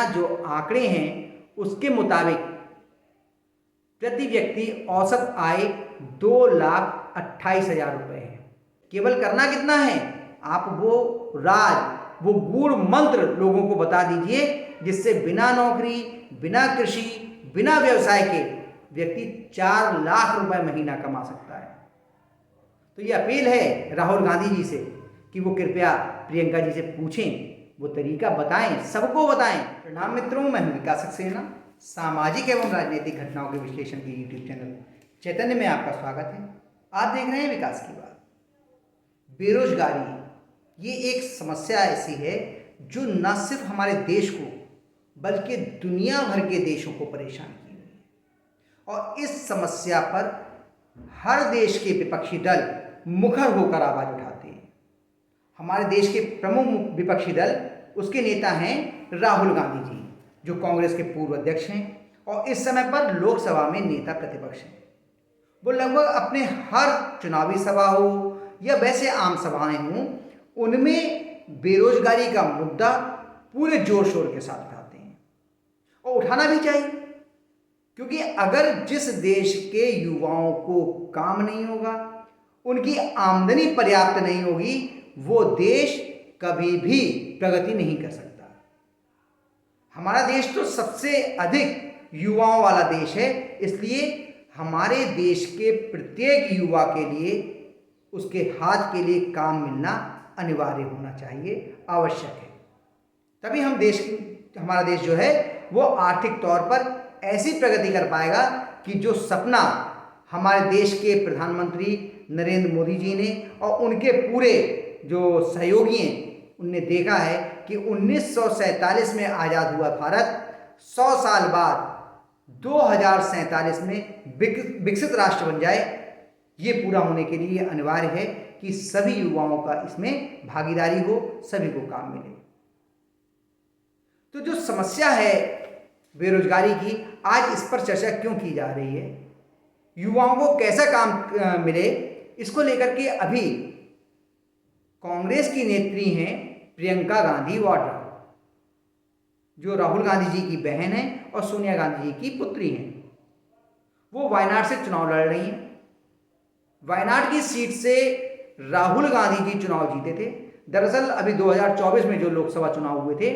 यहाँ जो आंकड़े हैं उसके मुताबिक प्रति व्यक्ति औसत आय 2,28,000 रुपये है। केवल करना कितना है, आप वो गूढ़ मंत्र लोगों को बता दीजिए जिससे बिना नौकरी, बिना कृषि, बिना व्यवसाय के व्यक्ति 4 लाख रुपए महीना कमा सकता है। तो ये अपील है राहुल गांधी जी से कि वो कृपया प्रियंका जी से पूछें, वो तरीका बताएं, सबको बताएं। प्रणाम मित्रों, मैं हूं विकास सक्सेना। सामाजिक एवं राजनीतिक घटनाओं के विश्लेषण के यूट्यूब चैनल चैतन्य में आपका स्वागत है। आप देख रहे हैं विकास की बात। बेरोजगारी ये एक समस्या ऐसी है जो न सिर्फ हमारे देश को बल्कि दुनिया भर के देशों को परेशान की हुई है, और इस समस्या पर हर देश के विपक्षी दल मुखर होकर आवाज उठाते हैं। हमारे देश के प्रमुख विपक्षी दल, उसके नेता हैं राहुल गांधी जी, जो कांग्रेस के पूर्व अध्यक्ष हैं और इस समय पर लोकसभा में नेता प्रतिपक्ष हैं। वो लगभग अपने हर चुनावी सभा हो या वैसे आम सभाएं हों, उनमें बेरोजगारी का मुद्दा पूरे जोर शोर के साथ उठाते हैं, और उठाना भी चाहिए, क्योंकि अगर जिस देश के युवाओं को काम नहीं होगा, उनकी आमदनी पर्याप्त नहीं होगी, वो देश कभी भी प्रगति नहीं कर सकता। हमारा देश तो सबसे अधिक युवाओं वाला देश है, इसलिए हमारे देश के प्रत्येक युवा के लिए, उसके हाथ के लिए काम मिलना अनिवार्य होना चाहिए, आवश्यक है। तभी हमारा देश जो है वो आर्थिक तौर पर ऐसी प्रगति कर पाएगा कि जो सपना हमारे देश के प्रधानमंत्री नरेंद्र मोदी जी ने और उनके पूरे जो सहयोगी हैं, उनने देखा है कि 1947 में आज़ाद हुआ भारत 100 साल बाद 2047 में विकसित राष्ट्र बन जाए। ये पूरा होने के लिए अनिवार्य है कि सभी युवाओं का इसमें भागीदारी हो, सभी को काम मिले। तो जो समस्या है बेरोजगारी की, आज इस पर चर्चा क्यों की जा रही है, युवाओं को कैसा काम मिले, इसको लेकर के अभी कांग्रेस की नेत्री हैं प्रियंका गांधी वाड्रा, जो राहुल गांधी जी की बहन है और सोनिया गांधी जी की पुत्री हैं। वो वायनाड से चुनाव लड़ रही हैं। वायनाड की सीट से राहुल गांधी जी चुनाव जीते थे। दरअसल अभी 2024 में जो लोकसभा चुनाव हुए थे,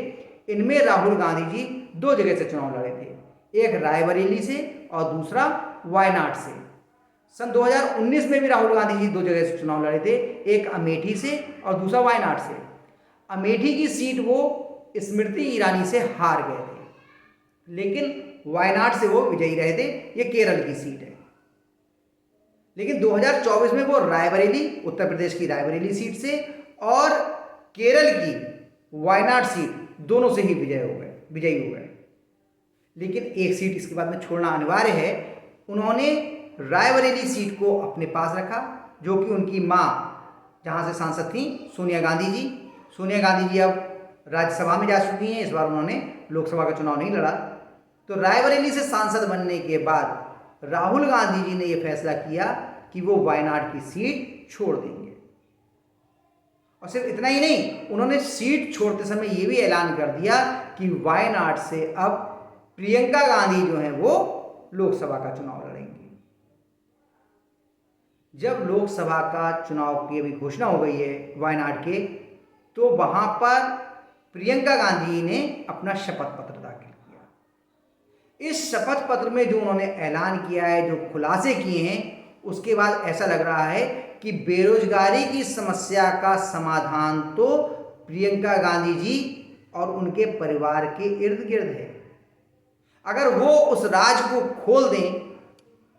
इनमें राहुल गांधी जी 2 जगह से चुनाव लड़े थे, एक रायबरेली से और दूसरा वायनाड से। सन 2019 में भी राहुल गांधी जी 2 जगह से चुनाव लड़े थे, एक अमेठी से और दूसरा वायनाड से। अमेठी की सीट वो स्मृति ईरानी से हार गए थे, लेकिन वायनाड से वो विजयी रहे थे। ये केरल की सीट है। लेकिन 2024 में वो रायबरेली, उत्तर प्रदेश की रायबरेली सीट से और केरल की वायनाड सीट, दोनों से ही विजयी हो गए। लेकिन एक सीट इसके बाद में छोड़ना अनिवार्य है। उन्होंने रायबरेली सीट को अपने पास रखा, जो कि उनकी मां, जहां से सांसद थी सोनिया गांधी जी। सोनिया गांधी जी अब राज्यसभा में जा चुकी हैं, इस बार उन्होंने लोकसभा का चुनाव नहीं लड़ा। तो रायबरेली से सांसद बनने के बाद राहुल गांधी जी ने यह फैसला किया कि वो वायनाड की सीट छोड़ देंगे। और सिर्फ इतना ही नहीं, उन्होंने सीट छोड़ते समय यह भी ऐलान कर दिया कि वायनाड से अब प्रियंका गांधी जो हैं वो लोकसभा का चुनाव लड़ेंगी। जब लोकसभा का चुनाव की अभी घोषणा हो गई है वायनाड के, तो वहां पर प्रियंका गांधी ने अपना शपथ पत्र दाखिल किया। इस शपथ पत्र में जो उन्होंने ऐलान किया है, जो खुलासे किए हैं, उसके बाद ऐसा लग रहा है कि बेरोजगारी की समस्या का समाधान तो प्रियंका गांधी जी और उनके परिवार के इर्द गिर्द है। अगर वो उस राज को खोल दें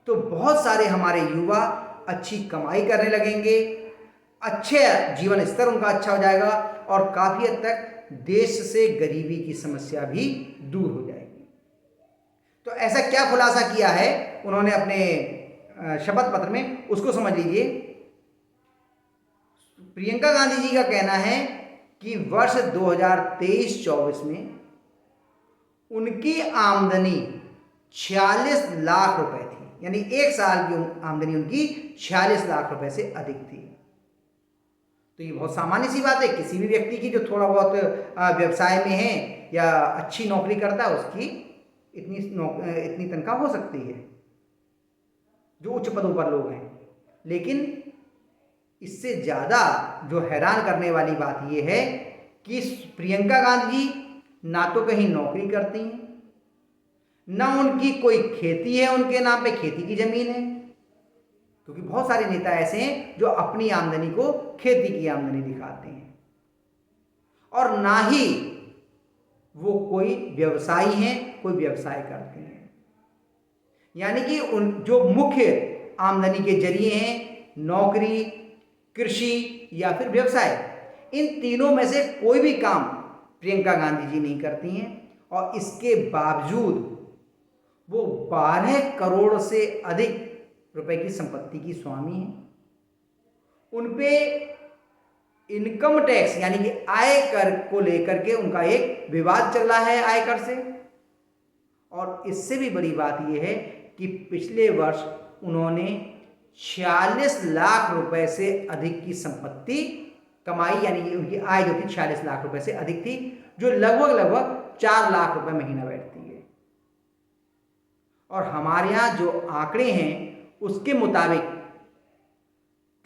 तो बहुत सारे हमारे युवा अच्छी कमाई करने लगेंगे, अच्छे जीवन स्तर उनका अच्छा हो जाएगा और काफ़ी हद तक देश से गरीबी की समस्या भी दूर हो जाएगी। तो ऐसा क्या खुलासा किया है उन्होंने अपने शपथ पत्र में, उसको समझ लीजिए। प्रियंका गांधी जी का कहना है कि वर्ष 2023-24 में उनकी आमदनी 46 लाख रुपए थी, यानी एक साल की आमदनी उनकी 46 लाख रुपए से अधिक थी। तो ये बहुत सामान्य सी बात है, किसी भी व्यक्ति की जो थोड़ा बहुत व्यवसाय में है या अच्छी नौकरी करता है उसकी इतनी तनख्वाह हो सकती है, जो उच्च पदों पर लोग हैं। लेकिन इससे ज़्यादा जो हैरान करने वाली बात यह है कि प्रियंका गांधी ना तो कहीं नौकरी करती हैं, ना उनकी कोई खेती है, उनके नाम पे खेती की ज़मीन है, क्योंकि बहुत सारे नेता ऐसे हैं जो अपनी आमदनी को खेती की आमदनी दिखाते हैं, और ना ही वो कोई व्यवसायी हैं, कोई व्यवसाय करते हैं। यानी कि उन जो मुख्य आमदनी के जरिए हैं, नौकरी, कृषि या फिर व्यवसाय, इन तीनों में से कोई भी काम प्रियंका गांधी जी नहीं करती हैं, और इसके बावजूद वो 12 करोड़ से अधिक रुपए की संपत्ति की स्वामी हैं। उन पे इनकम टैक्स यानी कि आयकर को लेकर के उनका एक विवाद चल रहा है आयकर से, और इससे भी बड़ी बात यह है कि पिछले वर्ष उन्होंने 46 लाख रुपए से अधिक की संपत्ति कमाई, यानी उनकी आय जो थी 46 लाख रुपए से अधिक थी, जो लगभग 4 लाख रुपए महीना बैठती है। और हमारे यहाँ जो आंकड़े हैं उसके मुताबिक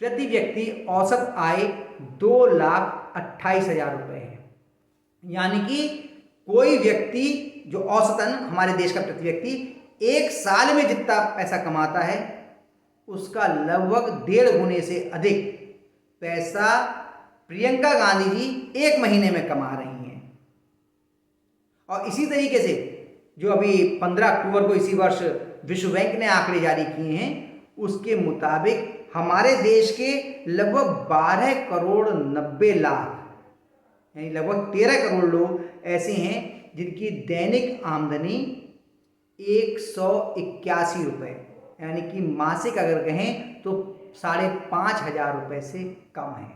प्रति व्यक्ति औसत आय 2,28,000 रुपए है। यानी कि कोई व्यक्ति जो औसतन हमारे देश का प्रति व्यक्ति एक साल में जितना पैसा कमाता है, उसका लगभग 1.5 गुने से अधिक पैसा प्रियंका गांधी जी एक महीने में कमा रही हैं। और इसी तरीके से जो अभी 15 अक्टूबर को इसी वर्ष विश्व बैंक ने आंकड़े जारी किए हैं, उसके मुताबिक हमारे देश के लगभग 12 करोड़ 90 लाख यानी लगभग 13 करोड़ लोग ऐसे हैं जिनकी दैनिक आमदनी 181 रुपये यानी कि मासिक अगर कहें तो 5,500 रुपये से कम है।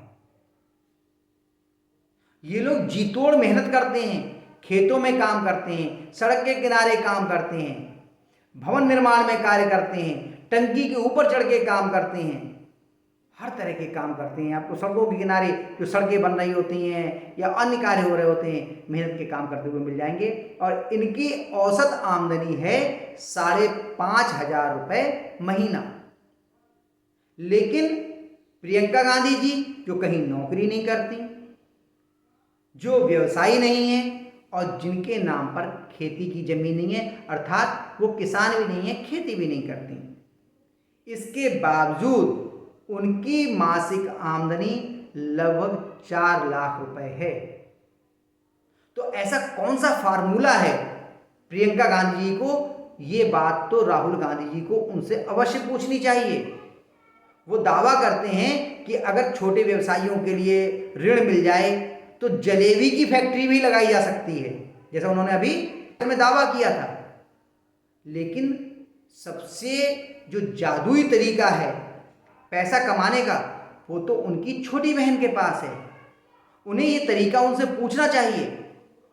ये लोग जी तोड़ मेहनत करते हैं, खेतों में काम करते हैं, सड़क के किनारे काम करते हैं, भवन निर्माण में कार्य करते हैं, टंकी के ऊपर चढ़ के काम करते हैं, हर तरह के काम करते हैं। आपको सड़कों के किनारे जो सड़कें बन रही होती हैं या अन्य कार्य हो रहे होते हैं, मेहनत के काम करते हुए मिल जाएंगे। और इनकी औसत आमदनी है 5,500 रुपये महीना। लेकिन प्रियंका गांधी जी जो कहीं नौकरी नहीं करती, जो व्यवसायी नहीं है और जिनके नाम पर खेती की जमीन नहीं है, अर्थात वो किसान भी नहीं है, खेती भी नहीं करती, इसके बावजूद उनकी मासिक आमदनी लगभग 4 लाख रुपए है। तो ऐसा कौन सा फार्मूला है प्रियंका गांधी जी को? ये बात तो राहुल गांधी जी को उनसे अवश्य पूछनी चाहिए। वो दावा करते हैं कि अगर छोटे व्यवसायियों के लिए ऋण मिल जाए तो जलेबी की फैक्ट्री भी लगाई जा सकती है, जैसा उन्होंने अभी में दावा किया था। लेकिन सबसे जो जादुई तरीका है पैसा कमाने का, वो तो उनकी छोटी बहन के पास है। उन्हें ये तरीका उनसे पूछना चाहिए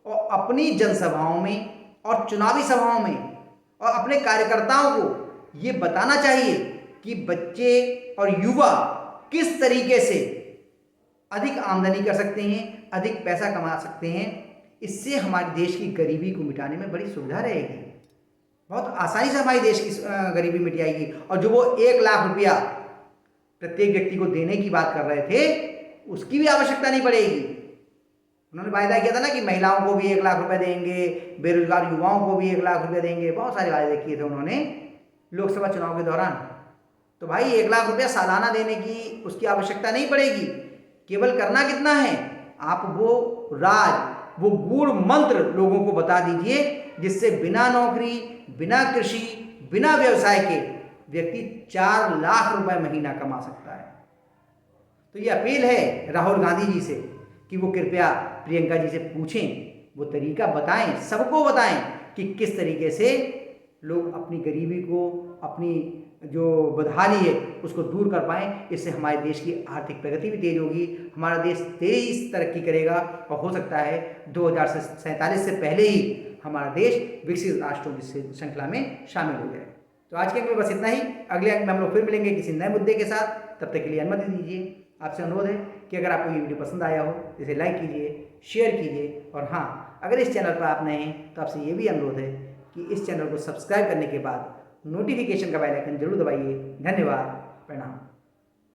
और अपनी जनसभाओं में और चुनावी सभाओं में और अपने कार्यकर्ताओं को ये बताना चाहिए कि बच्चे और युवा किस तरीके से अधिक आमदनी कर सकते हैं, अधिक पैसा कमा सकते हैं। इससे हमारे देश की गरीबी को मिटाने में बड़ी सुविधा रहेगी। बहुत आसानी से हमारे देश की गरीबी मिट जाएगी। और जो वो 1 लाख रुपया प्रत्येक व्यक्ति को देने की बात कर रहे थे, उसकी भी आवश्यकता नहीं पड़ेगी। उन्होंने वायदा किया था ना कि महिलाओं को भी 1 लाख रुपए देंगे, बेरोजगार युवाओं को भी 1 लाख रुपए देंगे। बहुत सारे वायदे किए थे उन्होंने लोकसभा चुनाव के दौरान। तो भाई 1 लाख रुपया सालाना देने की उसकी आवश्यकता नहीं पड़ेगी। केवल करना कितना है, आप वो राज, वो गूढ़ मंत्र लोगों को बता दीजिए, जिससे बिना नौकरी, बिना कृषि, बिना व्यवसाय के व्यक्ति 4 लाख रुपए महीना कमा सकता है। तो ये अपील है राहुल गांधी जी से कि वो कृपया प्रियंका जी से पूछें, वो तरीका बताएं, सबको बताएं कि किस तरीके से लोग अपनी गरीबी को, अपनी जो बदहाली है उसको दूर कर पाएं। इससे हमारे देश की आर्थिक प्रगति भी तेज होगी, हमारा देश तेज तरक्की करेगा और हो सकता है 2047 से पहले ही हमारा देश विकसित राष्ट्रों की श्रृंखला में शामिल हो जाए। तो आज के अंक में बस इतना ही। अगले अंक में हम लोग फिर मिलेंगे किसी नए मुद्दे के साथ। तब तक के लिए अनुमति दीजिए। आपसे अनुरोध है कि अगर आपको ये वीडियो पसंद आया हो तो इसे लाइक कीजिए, शेयर कीजिए, और हाँ, अगर इस चैनल पर आप नए हैं तो आपसे ये भी अनुरोध है कि इस चैनल को सब्सक्राइब करने के बाद नोटिफिकेशन का बेल आइकन जरूर दबाइए। धन्यवाद। प्रणाम।